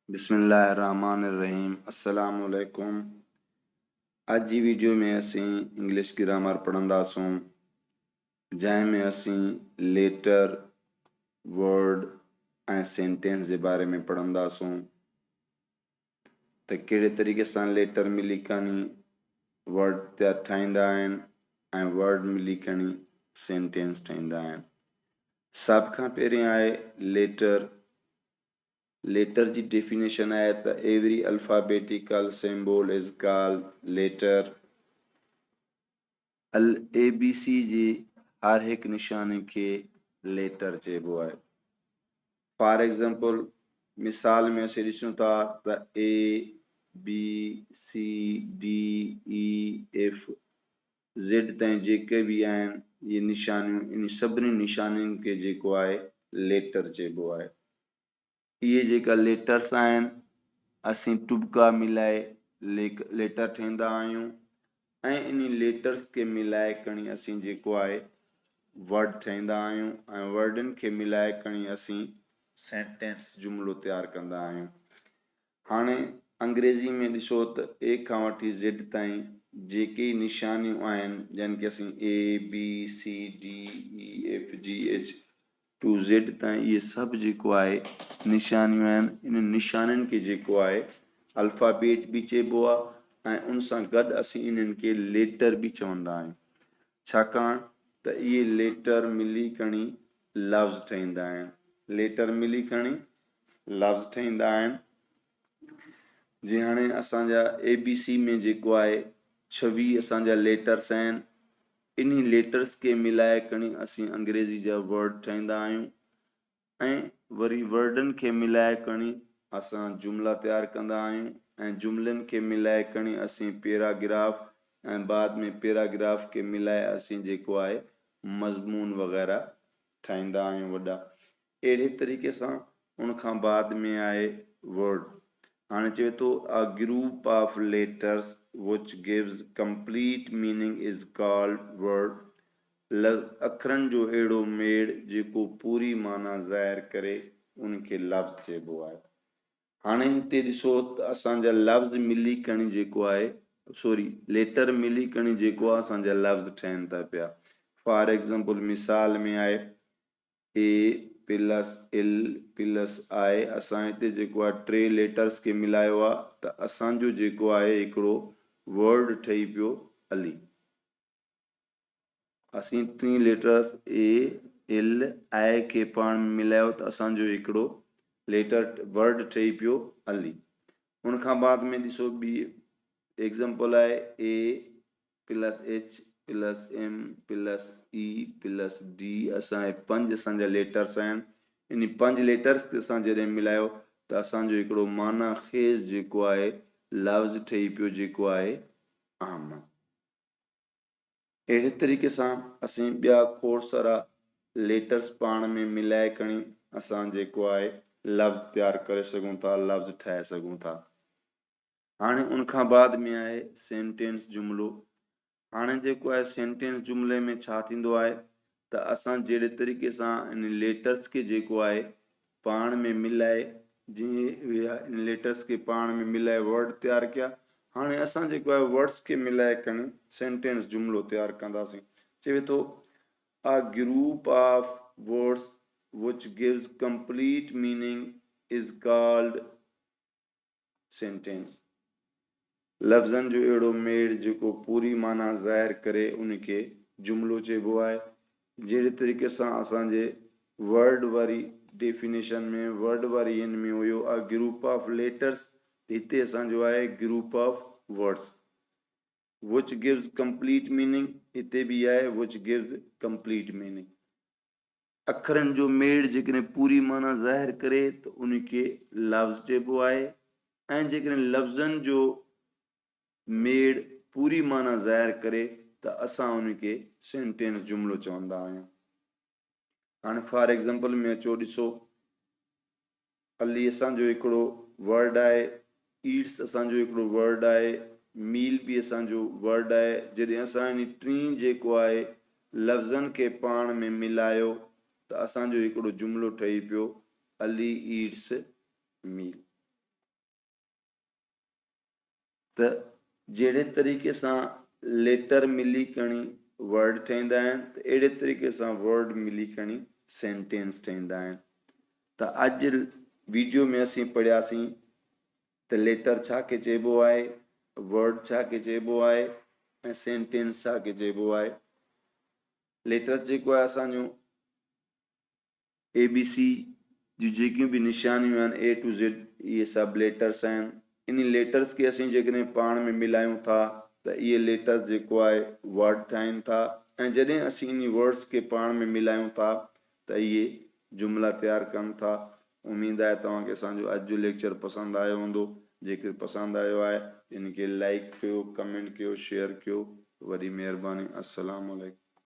बिस्मिल्लाहिर्रहमानिर्रहीम अस्सलाम वालेकुम। अज जी वीडियो में असी इंग्लिश ग्रामर पढ़ंदासूं जंहिं में असी लेटर वर्ड ऐं सेंटेंस जे बारे में पढ़ंदासूं त कहिड़े तरीक़े सां लेटर मिली करणी वर्ड ठाहींदा आहिनि ऐं वर्ड मिली करणी सेंटेंस ठाहींदा आहिनि। सभ खां पहिरियों आहे लेटर जी डेफिनेशन है त every alphabetical symbol is called letter. ABC जी हर एक निशानी के लेटर चइबो आहे। फॉर एग्जांपल मिसाल में असीं ॾिसूं था त ABCDEF ताईं जेके भी आहिनि ये निशानियूं इन सभिनी निशानियुनि के जेको आहे लेटर चइबो आहे। ये जेका लेटर्स आहिनि असीं टुबका मिलाए लेटर ठाहींदा आहियूं ऐं इन लेटर्स के मिलाए खणी असीं जेको आहे वर्ड ठाहींदा आहियूं ऐं वर्डनि खे मिलाए खणी असीं सेंटेंस जुमिलो तैयार कंदा आहियूं। हाणे अंग्रेजी में ॾिसो त A खां वठी Z ताईं जेके निशानियूं आहिनि जन के असीं ABCDEFGH टू Z ताईं ये सब जेको आहे निशानियूं आहिनि इन निशाननि के जेको आहे अल्फाबेट भी चइबो आहे ऐं उन सां गॾु असीं इन्हनि के लेटर भी चवंदा आहियूं। छाकाणि त इहे लेटर मिली खणी लफ़्ज़ ठाहींदा आहिनि। लेटर मिली खणी लफ़्ज़ ठाहींदा आहिनि। जी हाणे असांजा ABC में जेको आहे 26 असांजा लेटर्स आहिनि। इन्हीं लेटर्स के मिलाए खणी असीं अंग्रेजी जा वर्ड ठाहींदा आहियूं ऐं वरी वर्डनि खे मिलाए खणी असां जुमिला तैयार कंदा आहियूं ऐं जुमिलनि खे मिलाए खणी असीं पैराग्राफ ऐं बाद में पैराग्राफ के मिलाए असीं जेको आहे मज़मून वग़ैरह ठाहींदा आहियूं वॾा। अहिड़े तरीक़े सां उन खां बाद में आहे वर्ड। हाणे चए थो a group of letters which gives complete meaning is called word. अखरनि जो अहिड़ो मेड़ जेको पूरी माना ज़ाहिर करे उनखे लफ़्ज़ चइबो आहे। हाणे हिते ॾिसो त असांजा लफ़्ज़ मिली खणी जेको आहे लेटर मिली खणी जेको आहे असांजा लफ़्ज़ ठहनि था पिया। फॉर एग्जांपल मिसाल में आहे A+L+I असां हिते जेको आहे 3 लेटर्स के मिलायो आहे त असांजो जेको आहे हिकिड़ो वर्ड ठही पियो अली। असीं 3 लेटर्स ALI के पाण में मिलायो त असांजो हिकिड़ो लेटर वर्ड ठही पियो अली। उन खां बाद में ॾिसो ॿी एग्जांपल आहे A+H+M+E+D असांजे 5 असांजा लेटर्स आहिनि। इन 5 लेटर्स के असां जॾहिं मिलायो त असांजो हिकिड़ो माना ख़ेज़ जेको आहे लफ़्ज़ ठही पियो जेको आहे अहमद। अहिड़े तरीक़े सां असीं ॿिया खोड़ सारा लेटर्स पाण में मिलाए खणी असां जेको आहे लफ़्ज़ तैयार करे सघूं था, लफ़्ज़ ठाहे सघूं था। हाणे उन खां बाद में आहे सेंटेंस जुमिलो। हाणे जेको आहे सेंटेंस जुमिले में छा थींदो आहे त असां जहिड़े तरीक़े सां इन लेटर्स के जेको आहे पाण में मिलाए जीअं इन लेटर्स के पाण में मिलाए वर्ड तैयार किया। हाणे असां जेको आहे वर्ड्स के मिलाए खणी सेंटेंस जुमिलो तैयार कंदासीं। चवे थो a group of words which gives complete meaning is called sentence. लफ़्ज़नि जो अहिड़ो मेड़ जेको पूरी माना ज़ाहिर करे उनखे जुमिलो चइबो आहे। जहिड़े तरीक़े सां असांजे वर्ड वारी डेफिनेशन में वर्ड वारी इन में हुयो अ ग्रुप ऑफ लेटर्स, हिते असांजो आहे group of words. Which gives complete meaning हिते भी आहे व्हिच गिव्स कंप्लीट मीनिंग। अखरनि जो मेड़ जेकॾहिं पूरी माना ज़ाहिर करे त उनखे लफ़्ज़ चइबो आहे ऐं जेकॾहिं लफ़्ज़नि जो मेड़ पूरी माना ज़ाहिर करे त असां उनखे सेंटेंस जुमिलो चवंदा आहियूं। हाणे फॉर एग्जांपल में अचो ॾिसो अली असांजो हिकिड़ो वर्ड आहे, ईट्स असांजो हिकिड़ो वर्ड आहे, मील भी असांजो वर्ड आहे। जॾहिं असां इन टी जेको आहे लफ़्ज़नि खे पाण में मिलायो त असांजो हिकिड़ो जुमिलो ठही पियो अली ईट्स मील। त जहिड़े तरीक़े सां लेटर मिली खणी वर्ड ठहींदा आहिनि त अहिड़े तरीक़े सां वर्ड मिली खणी सेंटेंस ठहींदा आहिनि। त अॼु वीडियो में असीं पढ़ियासीं त लेटर छा खे चइबो आहे, वर्ड छा खे चइबो आहे ऐं सेंटेंस छा खे चइबो आहे। लेटर्स जेको आहे असांजो ABC जी जेकियूं बि निशानियूं आहिनि A to Z इहे सभु लेटर्स आहिनि। इन लेटर्स खे असीं जेकॾहिं पाण में मिलायूं था त इहे लेटर्स जेको आहे वर्ड ठाहिनि था, ऐं जॾहिं असीं इन वर्ड्स खे पाण में मिलायूं था त इहे जुमिला तयारु कनि था। उमेद आहे तव्हांखे असांजो अॼु जो लेक्चर पसंदि आयो हूंदो। जेकर पसंदि आयो आहे इनखे लाइक कयो, कमेंट कयो, शेयर कयो। वॾी महिरबानी। अस्सलाम वालेकुम।